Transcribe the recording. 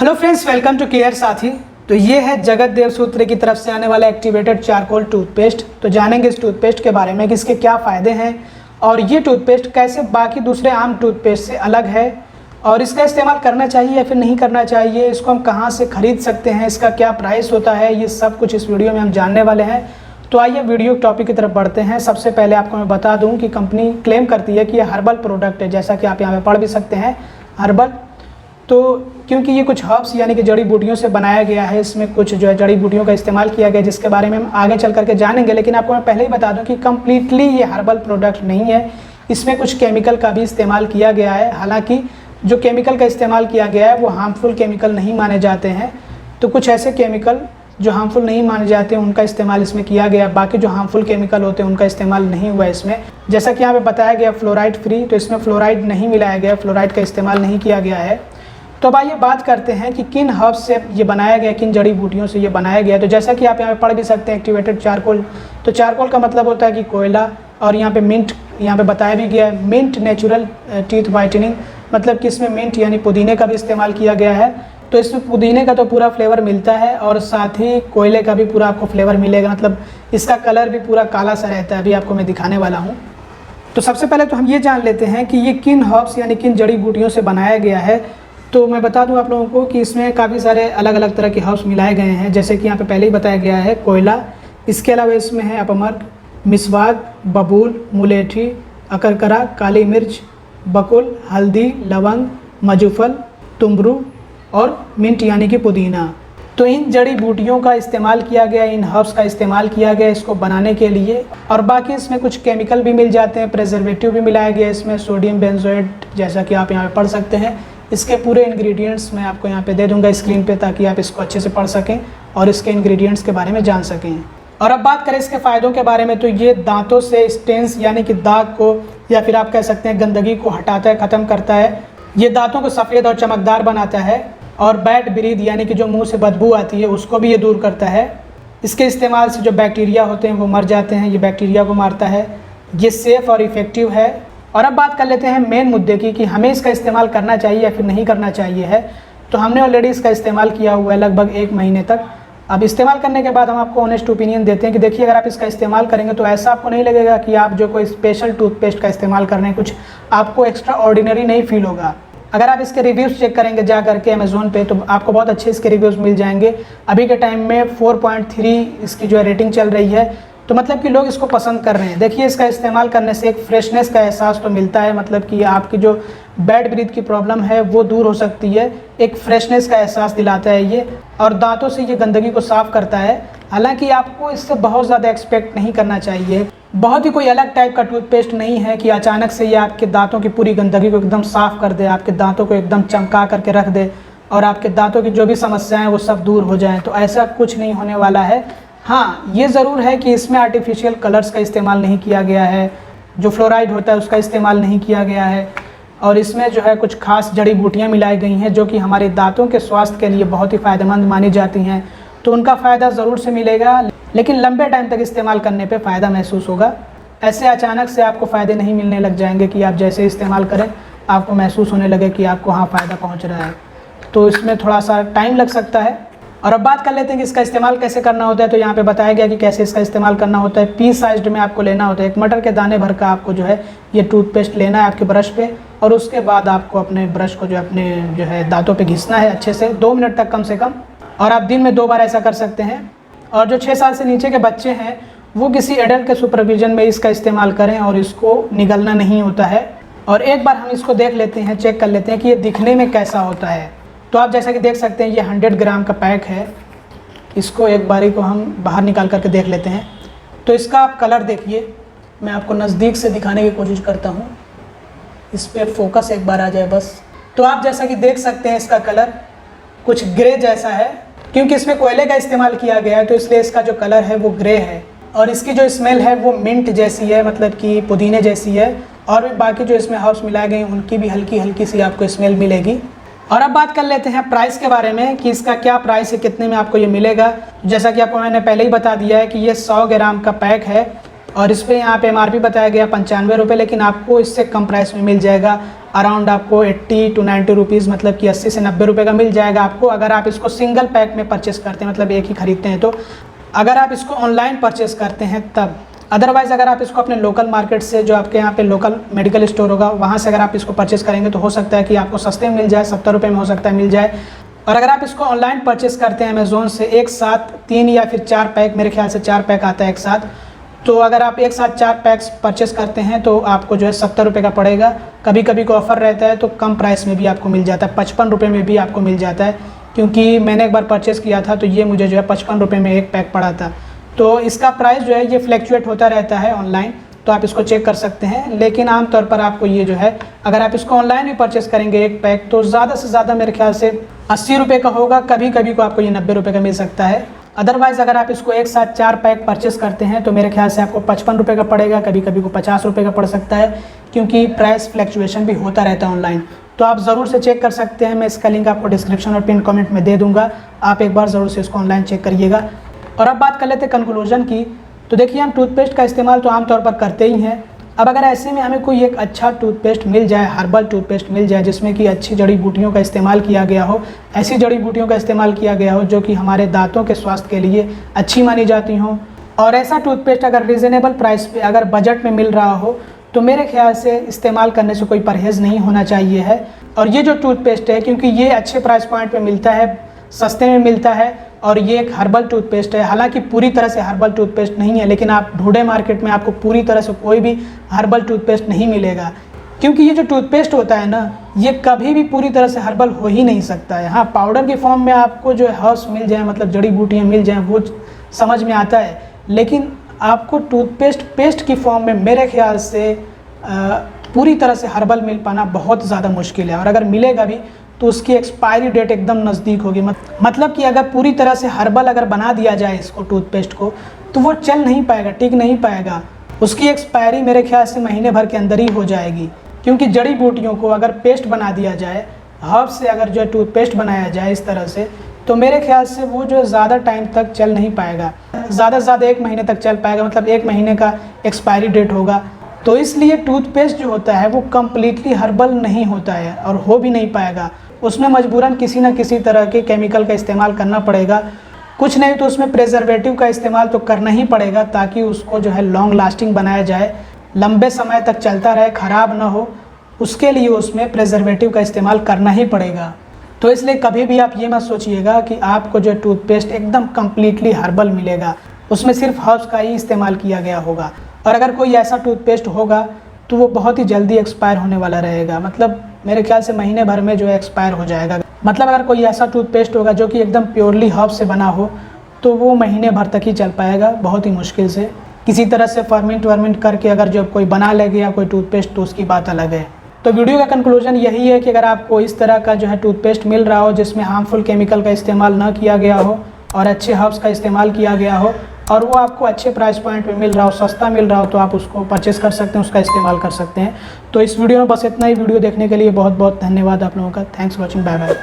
Hello friends, welcome to care Saathi. तो ये है जगत देव सूत्र की तरफ से आने वाला एक्टिवेटेड चारकोल टूथपेस्ट। तो जानेंगे इस टूथपेस्ट के बारे में कि इसके क्या फ़ायदे हैं और ये टूथपेस्ट कैसे बाकी दूसरे आम टूथपेस्ट से अलग है और इसका इस्तेमाल करना चाहिए या फिर नहीं करना चाहिए, इसको हम कहाँ से ख़रीद सकते हैं, इसका क्या प्राइस होता है, ये सब कुछ इस वीडियो में हम जानने वाले हैं। तो आइए वीडियो टॉपिक की तरफ बढ़ते हैं। सबसे पहले आपको मैं बता दूं कि कंपनी क्लेम करती है कि ये हर्बल प्रोडक्ट है, जैसा कि आप यहाँ पे पढ़ भी सकते हैं हर्बल। तो क्योंकि ये कुछ हर्ब्स यानी कि जड़ी बूटियों से बनाया गया है, इसमें कुछ जो है जड़ी बूटियों का इस्तेमाल किया गया, जिसके बारे में हम आगे चल करके जानेंगे। लेकिन आपको मैं पहले ही बता दूं कि कम्प्लीटली ये हर्बल प्रोडक्ट नहीं है, इसमें कुछ केमिकल का भी इस्तेमाल किया गया है। हालांकि जो केमिकल का इस्तेमाल किया गया है वो हार्मफुल केमिकल नहीं माने जाते हैं। तो कुछ ऐसे केमिकल जो हार्मफुल नहीं माने जाते हैं उनका इस्तेमाल इसमें किया गया, बाकी जो हार्मफुल केमिकल होते हैं उनका इस्तेमाल नहीं हुआ इसमें। जैसा कि यहाँ पे बताया गया फ्लोराइड फ्री, तो इसमें फ्लोराइड नहीं मिलाया गया, फ्लोराइड का इस्तेमाल नहीं किया गया है। तो अब आइए बात करते हैं कि किन हर्ब्स से ये बनाया गया, किन जड़ी बूटियों से ये बनाया गया। तो जैसा कि आप यहाँ पे पढ़ भी सकते हैं एक्टिवेटेड चारकोल। तो चारकोल का मतलब होता है कि कोयला, और यहाँ पे मिंट यहाँ पे बताया भी गया है, मिंट नेचुरल टीथ वाइटनिंग, मतलब कि इसमें मिंट यानी पुदीने का भी इस्तेमाल किया गया है। तो इसमें पुदीने का तो पूरा फ्लेवर मिलता है और साथ ही कोयले का भी पूरा आपको फ्लेवर मिलेगा, मतलब इसका कलर भी पूरा काला सा रहता है। अभी आपको मैं दिखाने वाला हूँ। तो सबसे पहले तो हम ये जान लेते हैं कि ये किन हर्ब्स यानी किन जड़ी बूटियों से बनाया गया है। तो मैं बता दूं आप लोगों को कि इसमें काफ़ी सारे अलग अलग तरह के हर्ब्स मिलाए गए हैं, जैसे कि यहाँ पे पहले ही बताया गया है कोयला। इसके अलावा इसमें है अपमर्क, मिसवाक, बबूल, मुलेठी, अकरकरा, काली मिर्च, बकुल, हल्दी, लवंग, मजूफल, तुम्बरू और मिंट यानी कि पुदीना। तो इन जड़ी बूटियों का इस्तेमाल किया गया, इन हर्ब्स का इस्तेमाल किया गया इसको बनाने के लिए। और बाकी इसमें कुछ केमिकल भी मिल जाते हैं, प्रिजर्वेटिव भी मिलाया गया इसमें, सोडियम बेंजोएट, जैसा कि आप यहाँ पे पढ़ सकते हैं। इसके पूरे इंग्रेडिएंट्स मैं आपको यहाँ पे दे दूंगा स्क्रीन पे, ताकि आप इसको अच्छे से पढ़ सकें और इसके इंग्रेडिएंट्स के बारे में जान सकें। और अब बात करें इसके फ़ायदों के बारे में, तो ये दांतों से स्टेन्स यानी कि दाग को, या फिर आप कह सकते हैं गंदगी को हटाता है, ख़त्म करता है। ये दांतों को सफ़ेद और चमकदार बनाता है और बैड ब्रीथ यानी कि जो मुंह से बदबू आती है उसको भी ये दूर करता है। इसके इस्तेमाल से जो बैक्टीरिया होते हैं वो मर जाते हैं, ये बैक्टीरिया को मारता है। ये सेफ़ और इफ़ेक्टिव है। और अब बात कर लेते हैं मेन मुद्दे की कि हमें इसका इस्तेमाल करना चाहिए या फिर नहीं करना चाहिए है। तो हमने ऑलरेडी इसका इस्तेमाल किया हुआ है लगभग 1 महीने तक। अब इस्तेमाल करने के बाद हम आपको ऑनेस्ट ओपिनियन देते हैं कि देखिए, अगर आप इसका इस्तेमाल करेंगे तो ऐसा आपको नहीं लगेगा कि आप जो कोई स्पेशल टूथपेस्ट का इस्तेमाल कर रहे हैं, कुछ आपको एक्स्ट्रा ऑर्डिनरी नहीं फील होगा। अगर आप इसके रिव्यूज़ चेक करेंगे जा करके अमेज़ोन पे, तो आपको बहुत अच्छे इसके रिव्यूज़ मिल जाएंगे। अभी के टाइम में 4.3 इसकी जो है रेटिंग चल रही है, तो मतलब कि लोग इसको पसंद कर रहे हैं। देखिए, इसका इस्तेमाल करने से एक फ्रेशनेस का एहसास तो मिलता है, मतलब कि आपकी जो बैड ब्रीथ की प्रॉब्लम है वो दूर हो सकती है, एक फ्रेशनेस का एहसास दिलाता है ये, और दांतों से ये गंदगी को साफ़ करता है। हालांकि आपको इससे बहुत ज़्यादा एक्सपेक्ट नहीं करना चाहिए, बहुत ही कोई अलग टाइप का टूथपेस्ट नहीं है कि अचानक से ये आपके दांतों की पूरी गंदगी को एकदम साफ़ कर दे, आपके दांतों को एकदम चमका करके रख दे और आपके दांतों की जो भी समस्याएं वो सब दूर हो जाएं। तो ऐसा कुछ नहीं होने वाला है। हाँ, ये ज़रूर है कि इसमें आर्टिफिशियल कलर्स का इस्तेमाल नहीं किया गया है, जो फ्लोराइड होता है उसका इस्तेमाल नहीं किया गया है, और इसमें जो है कुछ खास जड़ी बूटियाँ मिलाई गई हैं जो कि हमारे दांतों के स्वास्थ्य के लिए बहुत ही फ़ायदेमंद मानी जाती हैं। तो उनका फ़ायदा ज़रूर से मिलेगा, लेकिन लंबे टाइम तक इस्तेमाल करने पे फ़ायदा महसूस होगा। ऐसे अचानक से आपको फ़ायदे नहीं मिलने लग जाएंगे कि आप जैसे इस्तेमाल करें आपको महसूस होने लगे कि आपको हाँ फ़ायदा पहुँच रहा है। तो इसमें थोड़ा सा टाइम लग सकता है। और अब बात कर लेते हैं कि इसका इस्तेमाल कैसे करना होता है। तो यहाँ पे बताया गया कि कैसे इसका इस्तेमाल करना होता है। पीस साइज्ड में आपको लेना होता है, एक मटर के दाने भर का आपको जो है ये टूथपेस्ट लेना है आपके ब्रश पे, और उसके बाद आपको अपने ब्रश को अपने जो है दांतों पे घिसना है अच्छे से 2 मिनट तक कम से कम, और आप दिन में 2 बार ऐसा कर सकते हैं। और जो 6 साल से नीचे के बच्चे हैं वो किसी एडल्ट के सुपरविजन में इसका इस्तेमाल करें, और इसको निगलना नहीं होता है। और एक बार हम इसको देख लेते हैं, चेक कर लेते हैं कि ये दिखने में कैसा होता है। तो आप जैसा कि देख सकते हैं ये 100 ग्राम का पैक है। इसको एक बारी को हम बाहर निकाल करके देख लेते हैं। तो इसका आप कलर देखिए, मैं आपको नज़दीक से दिखाने की कोशिश करता हूँ, इस पर फोकस एक बार आ जाए बस। तो आप जैसा कि देख सकते हैं इसका कलर कुछ ग्रे जैसा है, क्योंकि इसमें कोयले का इस्तेमाल किया गया है तो इसलिए इसका जो कलर है वो ग्रे है। और इसकी जो स्मेल है वो मिंट जैसी है, मतलब कि पुदीने जैसी है, और भी बाकी जो इसमें हर्ब्स मिलाए गए हैं उनकी भी हल्की हल्की सी आपको स्मेल मिलेगी। और अब बात कर लेते हैं प्राइस के बारे में कि इसका क्या प्राइस है, कितने में आपको ये मिलेगा। जैसा कि आपको मैंने पहले ही बता दिया है कि ये 100 ग्राम का पैक है और इस पर यहाँ पे MRP बताया गया 95 रुपये, लेकिन आपको इससे कम प्राइस में मिल जाएगा अराउंड आपको 80 to 90 रुपीज़, मतलब कि 80 से 90 रुपये का मिल जाएगा आपको, अगर आप इसको सिंगल पैक में परचेस करते हैं, मतलब एक ही खरीदते हैं तो। अगर आप इसको ऑनलाइन परचेस करते हैं तब। अदरवाइज़ अगर आप इसको अपने लोकल मार्केट से, जो आपके यहाँ पे लोकल मेडिकल स्टोर होगा, वहाँ से अगर आप इसको परचेस करेंगे तो हो सकता है कि आपको सस्ते में मिल जाए, 70 रुपये में हो सकता है मिल जाए। और अगर आप इसको ऑनलाइन परचेस करते हैं अमेज़ोन से, एक साथ 3 या फिर 4 पैक, मेरे ख्याल से 4 पैक आता है एक साथ, तो अगर आप एक साथ 4 पैक्स परचेस करते हैं तो आपको जो है 70 रुपये का पड़ेगा। कभी कभी को ऑफ़र रहता है तो कम प्राइस में भी आपको मिल जाता है, 55 रुपये में भी आपको मिल जाता है, क्योंकि मैंने एक बार परचेस किया था तो ये मुझे जो है 55 रुपये में एक पैक पड़ा था। तो इसका प्राइस जो है ये फ्लैक्चुएट होता रहता है ऑनलाइन, तो आप इसको चेक कर सकते हैं। लेकिन आमतौर पर आपको ये जो है, अगर आप इसको ऑनलाइन भी परचेस करेंगे एक पैक, तो ज़्यादा से ज़्यादा मेरे ख्याल से 80 रुपये का होगा, कभी कभी को आपको ये 90 रुपये का मिल सकता है। अदरवाइज़ अगर आप इसको एक साथ 4 पैक परचेस करते हैं तो मेरे ख्याल से आपको 55 रुपये का पड़ेगा, कभी कभी को 50 रुपये का पड़ सकता है, क्योंकि प्राइस फ्लैक्चुएशन भी होता रहता है ऑनलाइन। तो आप ज़रूर से चेक कर सकते हैं, मैं इसका लिंक आपको डिस्क्रिप्शन और पिन कमेंट में दे दूँगा, आप एक बार ज़रूर से इसको ऑनलाइन चेक करिएगा। और अब बात कर लेते हैं कंक्लूजन की। तो देखिए, हम टूथपेस्ट का इस्तेमाल तो आमतौर पर करते ही हैं। अब अगर ऐसे में हमें कोई एक अच्छा टूथपेस्ट मिल जाए, हर्बल टूथपेस्ट मिल जाए, जिसमें कि अच्छी जड़ी बूटियों का इस्तेमाल किया गया हो, ऐसी जड़ी बूटियों का इस्तेमाल किया गया हो जो कि हमारे दांतों के स्वास्थ्य के लिए अच्छी मानी जाती हों, और ऐसा टूथपेस्ट अगर रीज़नेबल प्राइस पे, अगर बजट में मिल रहा हो, तो मेरे ख्याल से इस्तेमाल करने से कोई परहेज़ नहीं होना चाहिए है। और ये जो टूथपेस्ट है, क्योंकि ये अच्छे प्राइस पॉइंट पर मिलता है, सस्ते में मिलता है, और ये एक हर्बल टूथपेस्ट है। हालांकि पूरी तरह से हर्बल टूथपेस्ट नहीं है, लेकिन आप ढूंढे मार्केट में आपको पूरी तरह से कोई भी हर्बल टूथपेस्ट नहीं मिलेगा, क्योंकि ये जो टूथपेस्ट होता है ना, ये कभी भी पूरी तरह से हर्बल हो ही नहीं सकता है। हाँ, पाउडर के फॉर्म में आपको जो हर्ब्स मिल जाए, मतलब जड़ी बूटियाँ मिल जाएँ, वो समझ में आता है, लेकिन आपको टूथपेस्ट पेस्ट की फॉर्म में मेरे ख्याल से पूरी तरह से हर्बल मिल पाना बहुत ज़्यादा मुश्किल है। और अगर मिलेगा भी तो उसकी एक्सपायरी डेट एकदम नज़दीक होगी। मतलब कि अगर पूरी तरह से हर्बल अगर बना दिया जाए इसको, टूथपेस्ट को, तो वो चल नहीं पाएगा, टिक नहीं पाएगा। उसकी एक्सपायरी मेरे ख्याल से महीने भर के अंदर ही हो जाएगी, क्योंकि जड़ी बूटियों को अगर पेस्ट बना दिया जाए, हर्ब से अगर जो है टूथपेस्ट बनाया जाए इस तरह से, तो मेरे ख्याल से वो जो ज़्यादा टाइम तक चल नहीं पाएगा। ज़्यादा से ज़्यादा 1 महीने तक चल पाएगा, मतलब 1 महीने का एक्सपायरी डेट होगा। तो इसलिए टूथपेस्ट जो होता है वो कम्प्लीटली हर्बल नहीं होता है, और हो भी नहीं पाएगा। उसमें मजबूरन किसी न किसी तरह के केमिकल का इस्तेमाल करना पड़ेगा, कुछ नहीं तो उसमें प्रिजर्वेटिव का इस्तेमाल तो करना ही पड़ेगा, ताकि उसको जो है लॉन्ग लास्टिंग बनाया जाए, लंबे समय तक चलता रहे, ख़राब ना हो, उसके लिए उसमें प्रिजर्वेटिव का इस्तेमाल करना ही पड़ेगा। तो इसलिए कभी भी आप ये मत सोचिएगा कि आपको जो टूथपेस्ट एकदम कम्प्लीटली हर्बल मिलेगा, उसमें सिर्फ हर्ब्स का ही इस्तेमाल किया गया होगा। और अगर कोई ऐसा टूथपेस्ट होगा तो वो बहुत ही जल्दी एक्सपायर होने वाला रहेगा, मतलब मेरे ख्याल से महीने भर में जो है एक्सपायर हो जाएगा। मतलब अगर कोई ऐसा टूथपेस्ट होगा जो कि एकदम प्योरली हर्ब से बना हो, तो वो महीने भर तक ही चल पाएगा, बहुत ही मुश्किल से। किसी तरह से फर्मेंट करके अगर जब कोई बना लेगा या कोई टूथपेस्ट, तो उसकी बात अलग है। तो वीडियो का कंक्लूजन यही है कि अगर आपको इस तरह का जो है टूथपेस्ट मिल रहा हो जिसमें हार्मफुल केमिकल का इस्तेमाल ना किया गया हो और अच्छे हर्ब्स का इस्तेमाल किया गया हो, और वो आपको अच्छे प्राइस पॉइंट पे मिल रहा हो, सस्ता मिल रहा हो, तो आप उसको परचेस कर सकते हैं, उसका इस्तेमाल कर सकते हैं। तो इस वीडियो में बस इतना ही। वीडियो देखने के लिए बहुत बहुत धन्यवाद आप लोगों का। Thanks for watching, bye bye.